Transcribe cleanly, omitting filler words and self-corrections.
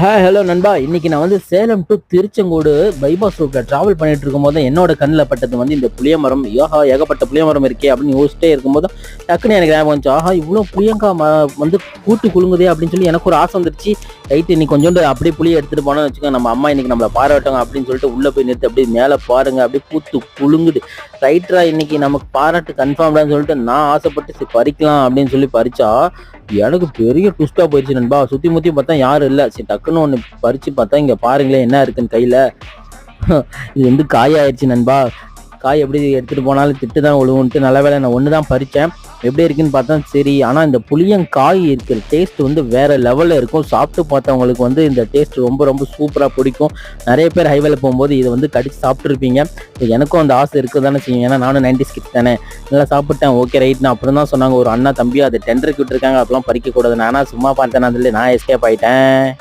Hello நண்பா. இன்னைக்கு நான் வந்து சேலம் டு திருச்செங்கோடு பைபாஸ் ரோட்ல டிராவல் பண்ணிட்டு இருக்கும்போது என்னோட கண்ணில் பட்டது வந்து இந்த புளிய மரம். ஏகப்பட்ட புளிய மரம் இருக்கே அப்படின்னு யோசிச்சிட்டே இருக்கும்போது டக்குன்னு எனக்கு ஞாபகம் வந்துச்சு. இவ்வளோ வந்து கூட்டு குலுங்குதே அப்படின்னு சொல்லி எனக்கு ஒரு ஆசை வந்துருச்சு. ரைட்டு, இன்னைக்கு கொஞ்சோண்டு அப்படியே புளியை எடுத்துட்டு போனோம்னு வச்சுக்கோங்க, நம்ம அம்மா இன்னைக்கு நம்மளை பாராட்டுங்க அப்படின்னு சொல்லிட்டு உள்ள போய் நிறுத்தி அப்படியே மேலே பாருங்க, அப்படியே பூத்து குலுங்குது. ரைட்டரா, இன்னைக்கு நமக்கு பாராட்டு கன்ஃபார்ம்டான்னு சொல்லிட்டு நான் ஆசைப்பட்டு சரி பறிக்கலாம் அப்படின்னு சொல்லி பறிச்சா எனக்கு பெரிய ட்விஸ்டா போயிடுச்சு நண்பா. சுத்தி முத்தி பார்த்தா யாரும் இல்லை. சரி டக்குன்னு ஒன்று பறிச்சு பார்த்தா இங்க பாருங்களேன் என்ன இருக்குன்னு கையில. இது வந்து காயாயிருச்சு நண்பா. காய் எப்படி எடுத்துட்டு போனாலும் திட்டு தான் விழுவுன்ட்டு நல்ல வேலை நான் ஒன்று தான் பறித்தேன். எப்படி இருக்குன்னு பார்த்தா சரி. ஆனால் இந்த புளியங்காய் இருக்கிற டேஸ்ட் வந்து வேற லெவலில் இருக்கும். சாப்பிட்டு பார்த்தவங்களுக்கு வந்து இந்த டேஸ்ட் ரொம்ப ரொம்ப சூப்பராக பிடிக்கும். நிறைய பேர் ஹைவேல போகும்போது இதை வந்து கடிச்சு சாப்பிட்ருப்பீங்க. எனக்கும் அந்த ஆசை இருக்க தானே செய்யும், ஏன்னா நானும் 90s கிட் தானே. நல்லா சாப்பிட்டேன். ஓகே ரைட்னு அப்புறம் தான் சொன்னாங்க ஒரு அண்ணா தம்பி அதை டெண்டருக்கு விட்டுருக்காங்க, அப்பெல்லாம் பறிக்கக்கூடாது. நானா சும்மா பார்த்தேன், அதில் நான் எஸ்கேப் ஆயிட்டேன்.